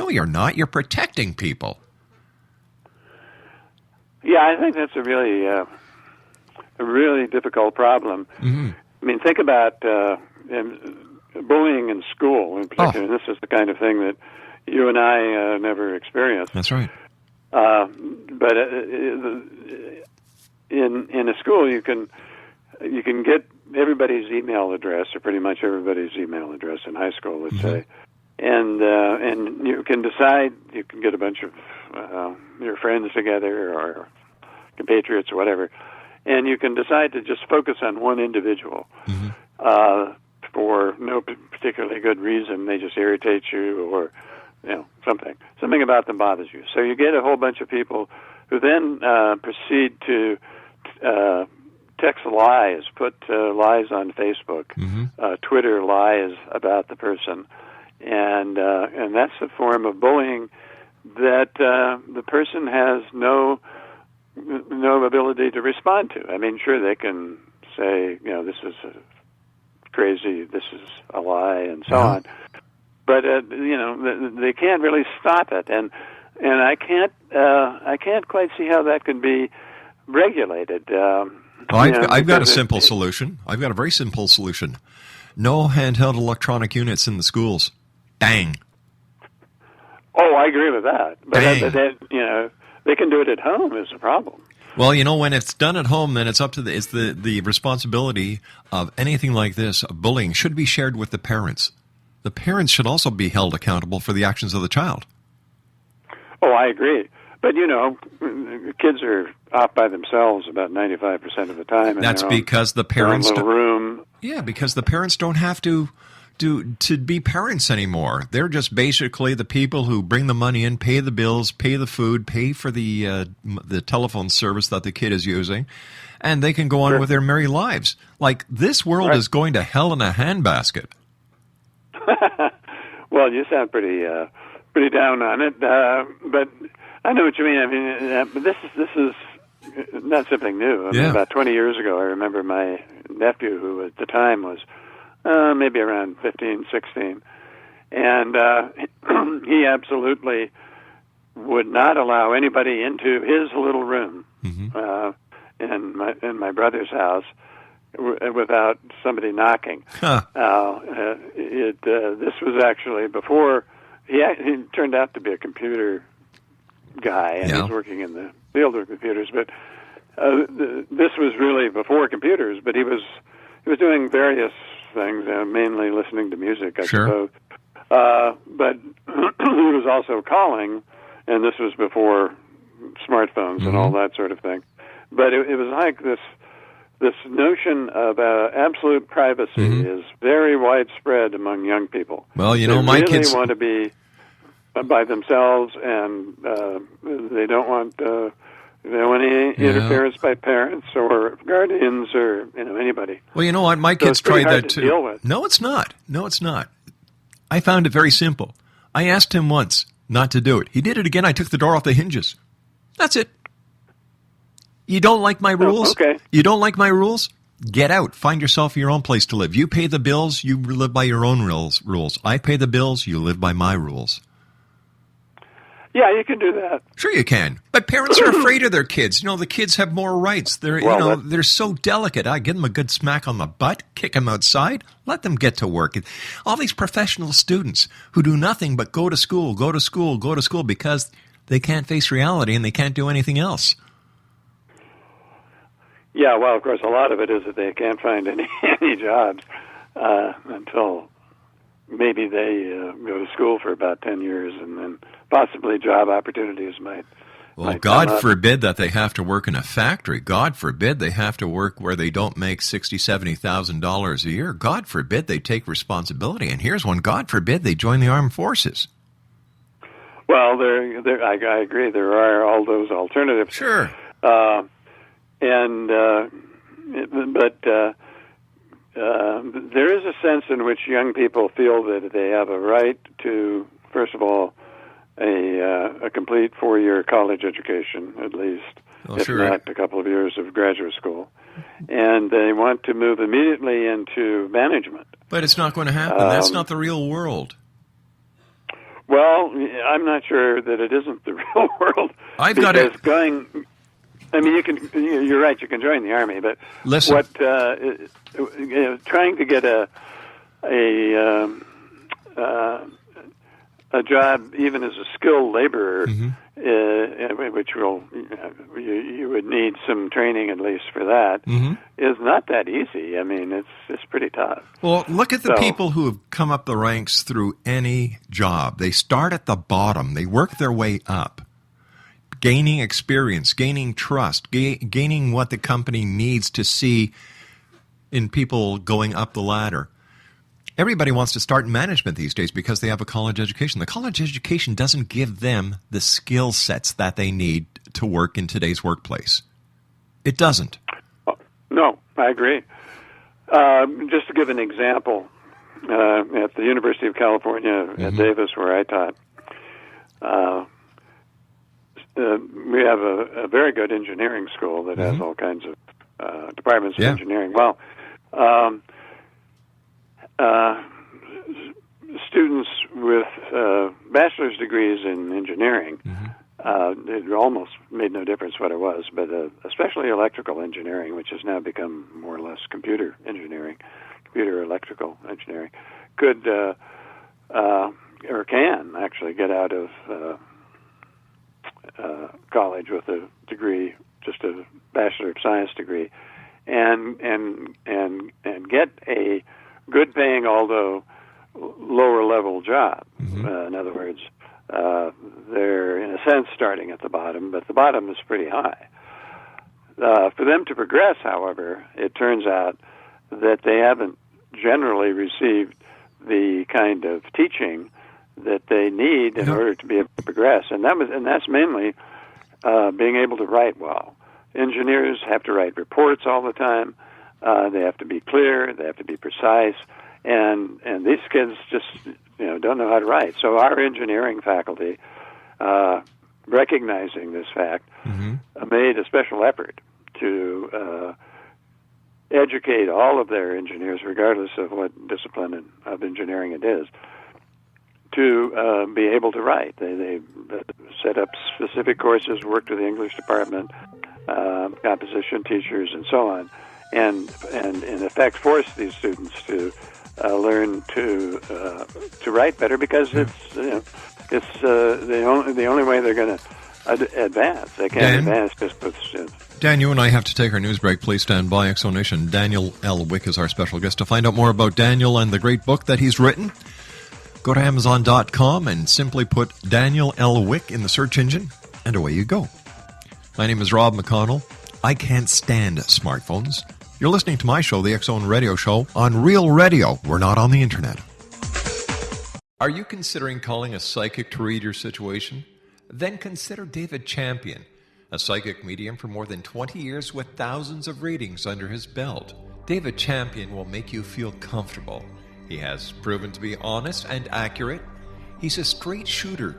No, you're not. You're protecting people. Yeah, I think that's a really difficult problem. Mm-hmm. I mean, think about bullying in school in particular. This is the kind of thing that you and I never experienced. That's right. But in a school, you can get everybody's email address, or pretty much everybody's email address in high school, let's say, and you can decide. You can get a bunch of your friends together or compatriots or whatever, and you can decide to just focus on one individual for no particularly good reason. They just irritate you, or something about them bothers you. So you get a whole bunch of people who then proceed to text lies, put lies on Facebook, Twitter lies about the person, and that's a form of bullying that the person has no ability to respond to. I mean, sure, they can say, this is crazy, this is a lie, and so on. But they can't really stop it, and I can't quite see how that can be regulated. I've got a simple solution. I've got a very simple solution. No handheld electronic units in the schools. Bang. Oh, I agree with that. But they can do it at home is the problem. Well, when it's done at home, then it's up to the responsibility of anything like this. Bullying should be shared with the parents. The parents should also be held accountable for the actions of the child. Oh, I agree. But, kids are off by themselves about 95% of the time. That's because the parents... little room. Yeah, because the parents don't have to be parents anymore. They're just basically the people who bring the money in, pay the bills, pay the food, pay for the telephone service that the kid is using, and they can go on with their merry lives. Like, this world is going to hell in a handbasket. Well, you sound pretty down on it, but I know what you mean. I mean, but this is not something new. I mean, about 20 years ago, I remember my nephew, who at the time was maybe around 15, 16, and he absolutely would not allow anybody into his little room in my brother's house without somebody knocking. This was actually before he turned out to be a computer guy, and he was working in the field of computers. But this was really before computers. But he was doing various things, mainly listening to music, I suppose. But he was also calling, and this was before smartphones and all that sort of thing. But it was like this notion of absolute privacy is very widespread among young people. Well, my kids want to be by themselves, and they don't want any interference by parents or guardians or anybody. Well, you know what? My kids tried that too. Deal with. No, it's not. No, it's not. I found it very simple. I asked him once not to do it. He did it again. I took the door off the hinges. That's it. You don't like my rules? Okay. You don't like my rules? Get out. Find yourself your own place to live. You pay the bills. You live by your own rules. I pay the bills. You live by my rules. Yeah, you can do that. Sure you can. But parents are afraid of their kids. The kids have more rights. They're they're so delicate. I give them a good smack on the butt, kick them outside, let them get to work. All these professional students who do nothing but go to school because they can't face reality and they can't do anything else. Yeah, well, of course, a lot of it is that they can't find any jobs until maybe they go to school for about 10 years, and then possibly job opportunities might. Well, God forbid that they have to work in a factory. God forbid they have to work where they don't make $60,000, $70,000 a year. God forbid they take responsibility. And here's one: God forbid they join the armed forces. Well, I agree. There are all those alternatives. Sure. But there is a sense in which young people feel that they have a right to, first of all, a complete 4-year college education, at least, if not a couple of years of graduate school. And they want to move immediately into management. But it's not going to happen. That's not the real world. Well, I'm not sure that it isn't the real world. I've got it. I mean, you're right. You can join the Army, but listen, trying to get a job, even as a skilled laborer, which you would need some training at least for that, is not that easy. I mean, it's pretty tough. Well, look at the people who have come up the ranks through any job. They start at the bottom. They work their way up, gaining experience, gaining trust, gaining what the company needs to see in people going up the ladder. Everybody wants to start in management these days because they have a college education. The college education doesn't give them the skill sets that they need to work in today's workplace. It doesn't. No, I agree. Just to give an example, at the University of California at Davis, where I taught, we have a very good engineering school that has all kinds of departments of engineering. Well, students with bachelor's degrees in engineering, it almost made no difference what it was, but especially electrical engineering, which has now become more or less computer electrical engineering, could or can actually get out of college with a degree, just a Bachelor of Science degree, and get a good paying, although lower level job. In other words, they're in a sense starting at the bottom, but the bottom is pretty high. For them to progress, however, it turns out that they haven't generally received the kind of teaching that they need in order to be able to progress, and that's mainly being able to write well. Engineers have to write reports all the time. They have to be clear. They have to be precise, and these kids just don't know how to write. So our engineering faculty, recognizing this fact, made a special effort to educate all of their engineers, regardless of what discipline of engineering it is, to be able to write. They set up specific courses, worked with the English department, composition teachers, and so on, and in effect forced these students to learn to write better, because it's the only way they're going to advance. They can't advance just with students. Dan, you and I have to take our news break. Please stand by. X Zone Nation. Daniel L Wicks is our special guest. To find out more about Daniel and the great book that he's written, go to Amazon.com and simply put Daniel L Wick in the search engine, and away you go. My name is Rob McConnell. I can't stand smartphones. You're listening to my show, the X Zone Radio Show, on Real Radio. We're not on the internet. Are you considering calling a psychic to read your situation? Then consider David Champion, a psychic medium for more than 20 years with thousands of readings under his belt. David Champion will make you feel comfortable. He has proven to be honest and accurate. He's a straight shooter.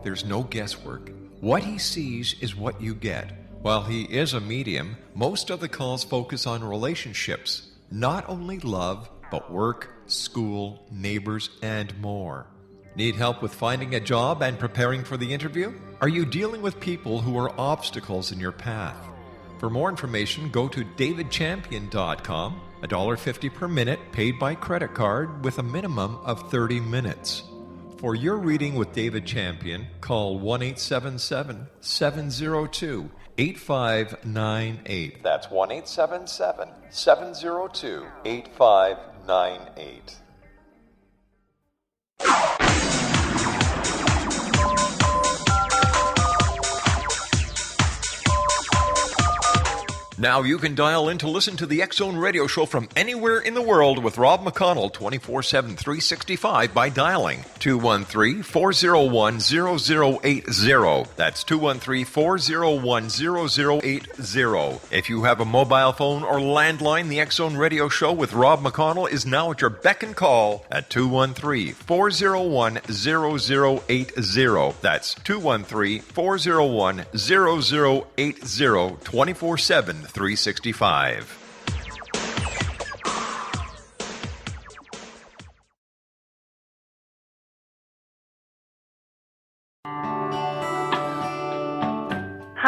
There's no guesswork. What he sees is what you get. While he is a medium, most of the calls focus on relationships, not only love, but work, school, neighbors, and more. Need help with finding a job and preparing for the interview? Are you dealing with people who are obstacles in your path? For more information, go to davidchampion.com. $1.50 per minute, paid by credit card with a minimum of 30 minutes. For your reading with David Champion, call 1-877-702-8598. That's 1-877-702-8598. Now you can dial in to listen to the X Zone Radio Show from anywhere in the world with Rob McConnell 24/7, 365 by dialing 213-401-0080. That's 213-401-0080. If you have a mobile phone or landline, the X Zone Radio Show with Rob McConnell is now at your beck and call at 213-401-0080. That's 213-401-0080, 24/7, 365.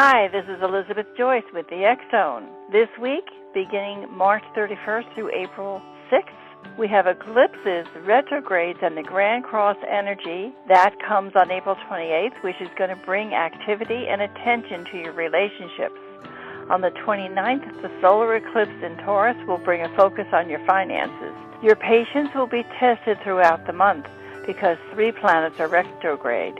Hi, this is Elizabeth Joyce with the X-Zone. This week, beginning March 31st through April 6th, we have eclipses, retrogrades, and the Grand Cross energy. That comes on April 28th, which is going to bring activity and attention to your relationships. On the 29th, the solar eclipse in Taurus will bring a focus on your finances. Your patience will be tested throughout the month because 3 planets are retrograde.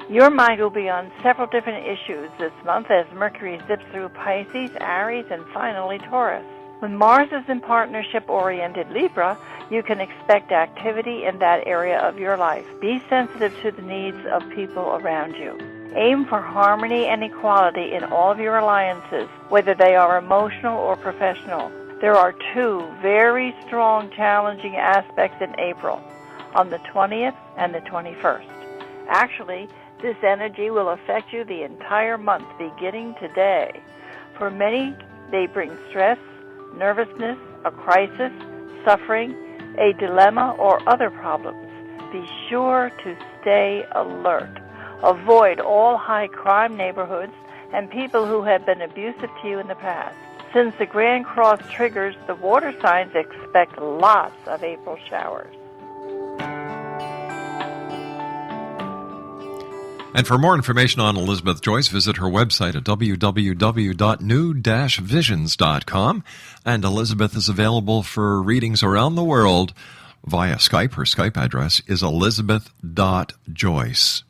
Your mind will be on several different issues this month as Mercury zips through Pisces, Aries, and finally Taurus. When Mars is in partnership-oriented Libra, you can expect activity in that area of your life. Be sensitive to the needs of people around you. Aim for harmony and equality in all of your alliances, whether they are emotional or professional. There are 2 very strong, challenging aspects in April, on the 20th and the 21st. Actually, this energy will affect you the entire month, beginning today. For many, they bring stress, nervousness, a crisis, suffering, a dilemma, or other problems. Be sure to stay alert. Avoid all high-crime neighborhoods and people who have been abusive to you in the past. Since the Grand Cross triggers the water signs, expect lots of April showers. And for more information on Elizabeth Joyce, visit her website at www.new-visions.com. And Elizabeth is available for readings around the world via Skype. Her Skype address is elizabeth.joyce.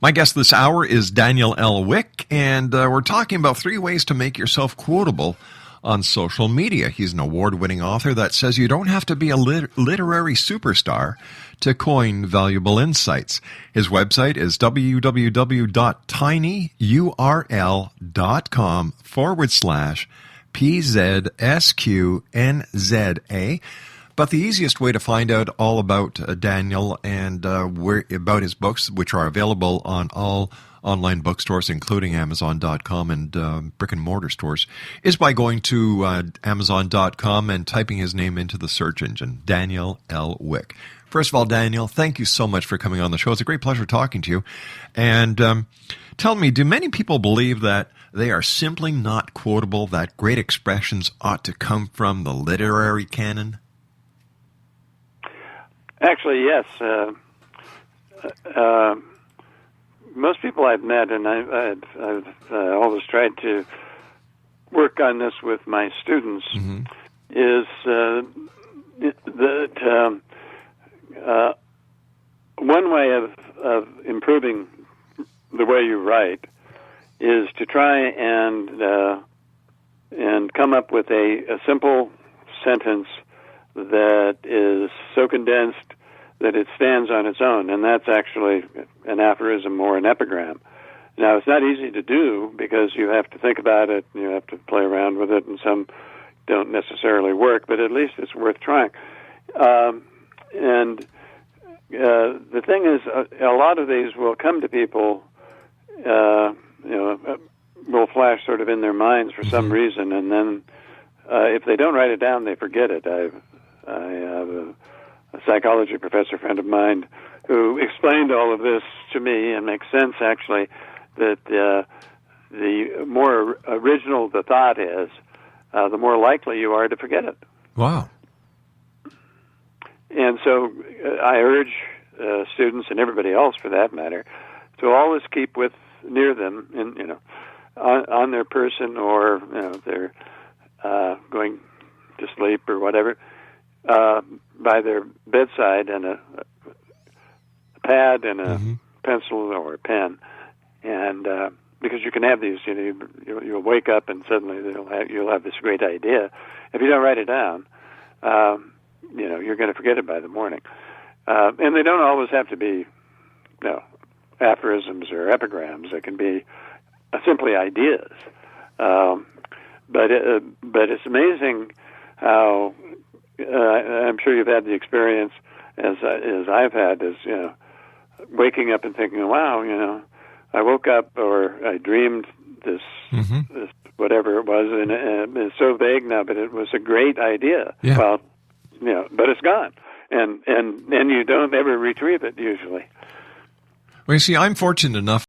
My guest this hour is Daniel L Wicks, and we're talking about 3 ways to make yourself quotable on social media. He's an award-winning author that says you don't have to be a literary superstar to coin valuable insights. His website is www.tinyurl.com/PZSQNZA. But the easiest way to find out all about Daniel and about his books, which are available on all online bookstores, including Amazon.com and brick-and-mortar stores, is by going to Amazon.com and typing his name into the search engine, Daniel L Wicks. First of all, Daniel, thank you so much for coming on the show. It's a great pleasure talking to you. And tell me, do many people believe that they are simply not quotable, that great expressions ought to come from the literary canon? Actually, yes. Most people I've met, and I've always tried to work on this with my students, is that one way of improving the way you write is to try and come up with a simple sentence that is so condensed that it stands on its own, and that's actually an aphorism or an epigram. Now, it's not easy to do because you have to think about it, and you have to play around with it, and some don't necessarily work, but at least it's worth trying. And the thing is, a lot of these will come to people, will flash sort of in their minds for some reason, and then if they don't write it down, they forget it. I have a psychology professor friend of mine who explained all of this to me, and makes sense actually, that the more original the thought is, the more likely you are to forget it. Wow. And so I urge students, and everybody else for that matter, to always keep near them, on their person, or if they're going to sleep or whatever, by their bedside, and a pad and a pencil or a pen, and because you can have these, you'll wake up and suddenly you'll have this great idea. If you don't write it down, you're going to forget it by the morning. And they don't always have to be, aphorisms or epigrams. They can be simply ideas. But it's amazing how I'm sure you've had the experience as I've had, is waking up and thinking, wow, I woke up or I dreamed this whatever it was, and it's so vague now, but it was a great idea. Yeah. Well, but it's gone, and you don't ever retrieve it usually. Well, you see, I'm fortunate enough